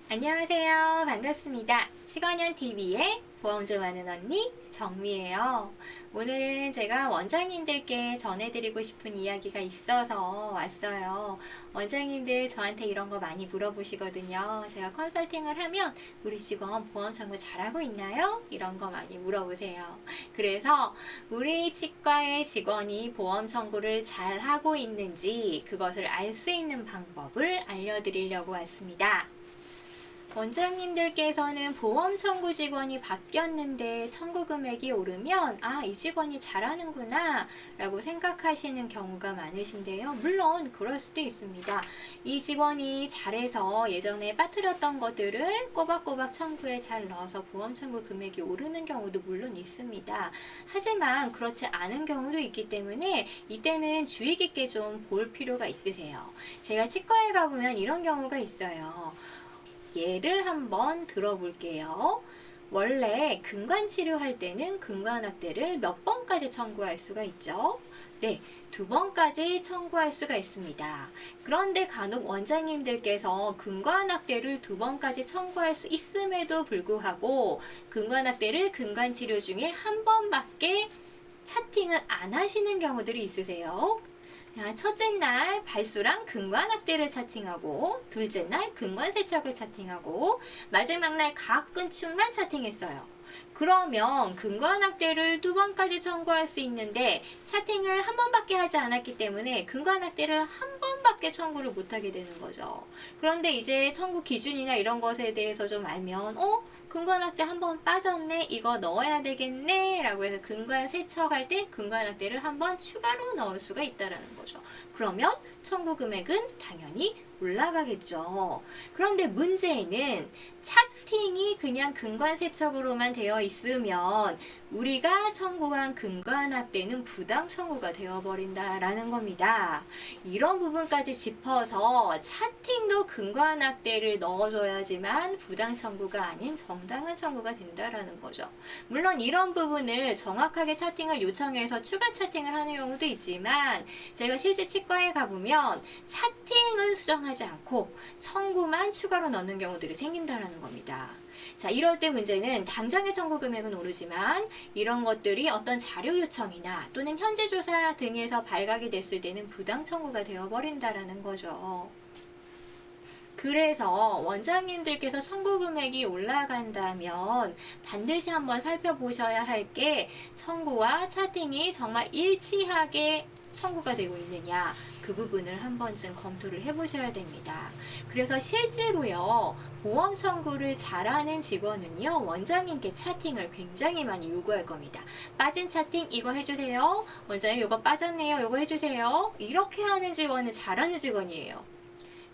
안녕하세요. 반갑습니다. 치건현TV의 보험 좀 아는 언니 정미예요. 오늘은 제가 원장님들께 전해드리고 싶은 이야기가 있어서 왔어요. 원장님들 저한테 이런 거 많이 물어보시거든요. 제가 컨설팅을 하면 우리 직원 보험 청구 잘하고 있나요? 이런 거 많이 물어보세요. 그래서 우리 치과의 직원이 보험 청구를 잘하고 있는지 그것을 알 수 있는 방법을 알려드리려고 왔습니다. 원장님들께서는 보험 청구 직원이 바뀌었는데 청구 금액이 오르면 이 직원이 잘하는구나 라고 생각하시는 경우가 많으신데요. 물론 그럴 수도 있습니다. 이 직원이 잘해서 예전에 빠뜨렸던 것들을 꼬박꼬박 청구에 잘 넣어서 보험 청구 금액이 오르는 경우도 물론 있습니다. 하지만 그렇지 않은 경우도 있기 때문에 이때는 주의 깊게 좀 볼 필요가 있으세요. 제가 치과에 가보면 이런 경우가 있어요. 예를 한번 들어볼게요. 원래 근관 치료할 때는 근관악대를 몇 번까지 청구할 수가 있죠? 네, 2번까지 청구할 수가 있습니다. 그런데 간혹 원장님들께서 근관악대를 2번까지 청구할 수 있음에도 불구하고 근관악대를 근관 치료 중에 한 번밖에 차팅을 안 하시는 경우들이 있으세요. 첫째 날 발수랑 근관악대를 차팅하고 둘째 날 근관세척을 차팅하고 마지막 날 각근축만 차팅했어요. 그러면 근관악대를 2번까지 청구할 수 있는데 차팅을 한 번밖에 하지 않았기 때문에 근관악대를 한 번밖에 청구를 못하게 되는 거죠. 그런데 이제 청구 기준이나 이런 것에 대해서 좀 알면 근관악대 한 번 빠졌네, 이거 넣어야 되겠네 라고 해서 근관세척할 때 근관악대를 한 번 추가로 넣을 수가 있다는 거죠. 그러면 청구 금액은 당연히 올라가겠죠. 그런데 문제는 차팅이 그냥 근관세척으로만 되어 있으면 우리가 청구한 근관악대는 부당 청구가 되어버린다라는 겁니다. 이런 부분까지 짚어서 차팅도 근관악대를 넣어줘야지만 부당 청구가 아닌 정당한 청구가 된다라는 거죠. 물론 이런 부분을 정확하게 차팅을 요청해서 추가 차팅을 하는 경우도 있지만 제가 실제 치과에 가보면 차팅은 수정하지 않고 청구만 추가로 넣는 경우들이 생긴다라는 겁니다. 자, 이럴 때 문제는 당장의 청구 금액은 오르지만 이런 것들이 어떤 자료 요청이나 또는 현재 조사 등에서 발각이 됐을 때는 부당 청구가 되어버린다라는 거죠. 그래서 원장님들께서 청구 금액이 올라간다면 반드시 한번 살펴보셔야 할 게 청구와 차팅이 정말 일치하게 청구가 되고 있느냐, 그 부분을 한 번쯤 검토를 해보셔야 됩니다. 그래서 실제로요, 보험 청구를 잘하는 직원은요, 원장님께 차팅을 굉장히 많이 요구할 겁니다. 빠진 차팅 이거 해주세요. 원장님 이거 빠졌네요. 이거 해주세요. 이렇게 하는 직원은 잘하는 직원이에요.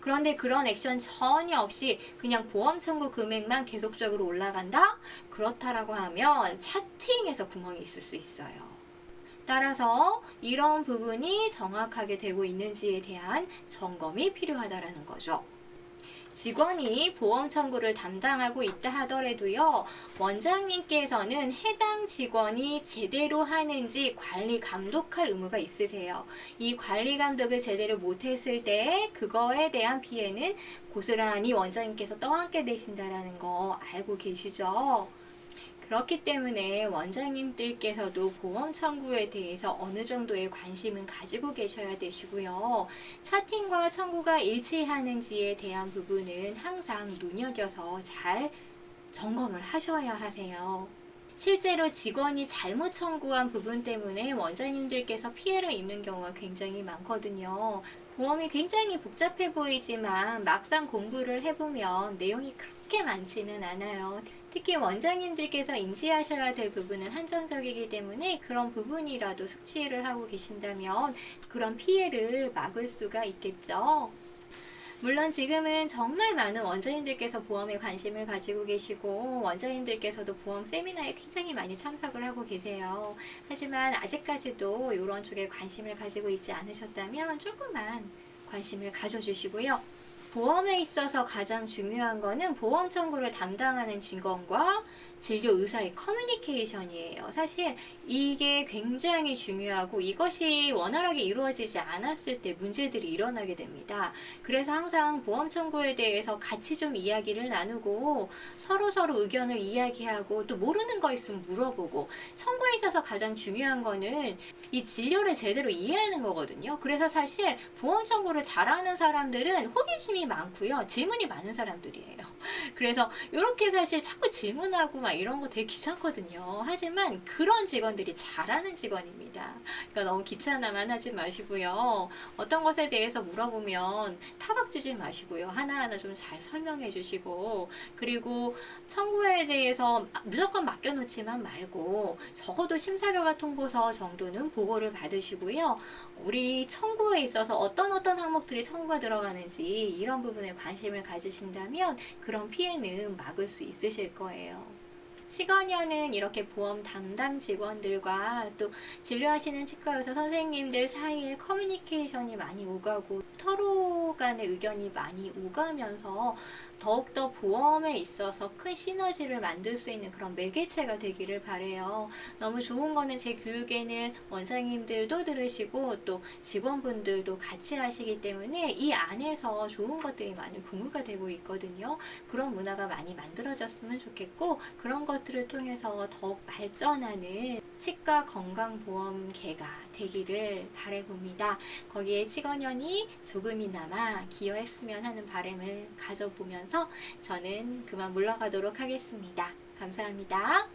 그런데 그런 액션 전혀 없이 그냥 보험 청구 금액만 계속적으로 올라간다? 그렇다라고 하면 차팅에서 구멍이 있을 수 있어요. 따라서 이런 부분이 정확하게 되고 있는지에 대한 점검이 필요하다라는 거죠. 직원이 보험 청구를 담당하고 있다 하더라도요, 원장님께서는 해당 직원이 제대로 하는지 관리 감독할 의무가 있으세요. 이 관리 감독을 제대로 못했을 때 그거에 대한 피해는 고스란히 원장님께서 떠안게 되신다는 거 알고 계시죠? 그렇기 때문에 원장님들께서도 보험 청구에 대해서 어느 정도의 관심은 가지고 계셔야 되시고요. 차팅과 청구가 일치하는지에 대한 부분은 항상 눈여겨서 잘 점검을 하셔야 하세요. 실제로 직원이 잘못 청구한 부분 때문에 원장님들께서 피해를 입는 경우가 굉장히 많거든요. 보험이 굉장히 복잡해 보이지만 막상 공부를 해보면 내용이 그렇게 많지는 않아요. 특히 원장님들께서 인지하셔야 될 부분은 한정적이기 때문에 그런 부분이라도 숙지를 하고 계신다면 그런 피해를 막을 수가 있겠죠. 물론 지금은 정말 많은 원장님들께서 보험에 관심을 가지고 계시고 원장님들께서도 보험 세미나에 굉장히 많이 참석을 하고 계세요. 하지만 아직까지도 이런 쪽에 관심을 가지고 있지 않으셨다면 조금만 관심을 가져주시고요. 보험에 있어서 가장 중요한 거는 보험 청구를 담당하는 직원과 진료 의사의 커뮤니케이션이에요. 사실 이게 굉장히 중요하고 이것이 원활하게 이루어지지 않았을 때 문제들이 일어나게 됩니다. 그래서 항상 보험 청구에 대해서 같이 좀 이야기를 나누고 서로 의견을 이야기하고 또 모르는 거 있으면 물어보고, 청구에 있어서 가장 중요한 거는 이 진료를 제대로 이해하는 거거든요. 그래서 사실 보험 청구를 잘하는 사람들은 호기심이 많고요. 질문이 많은 사람들이에요. 그래서 이렇게 사실 자꾸 질문하고 막 이런 거 되게 귀찮거든요. 하지만 그런 직원들이 잘하는 직원입니다. 그러니까 너무 귀찮아만 하지 마시고요. 어떤 것에 대해서 물어보면 타박 주지 마시고요. 하나하나 좀 잘 설명해 주시고, 그리고 청구에 대해서 무조건 맡겨놓지만 말고 적어도 심사결과 통보서 정도는 보고를 받으시고요. 우리 청구에 있어서 어떤 항목들이 청구가 들어가는지 이런 부분에 관심을 가지신다면 그런 피해는 막을 수 있으실 거예요. 치과견은 이렇게 보험 담당 직원들과 또 진료하시는 치과 의사 선생님들 사이에 커뮤니케이션이 많이 오가고 서로 간의 의견이 많이 오가면서 더욱더 보험에 있어서 큰 시너지를 만들 수 있는 그런 매개체가 되기를 바래요. 너무 좋은 거는 제 교육에는 원장님들도 들으시고 또 직원분들도 같이 하시기 때문에 이 안에서 좋은 것들이 많이 공유가 되고 있거든요. 그런 문화가 많이 만들어졌으면 좋겠고, 그런 것들을 통해서 더욱 발전하는 치과 건강보험계가 되기를 바라봅니다. 거기에 치과견이 조금이나마 기여했으면 하는 바람을 가져보면서 저는 그만 물러가도록 하겠습니다. 감사합니다.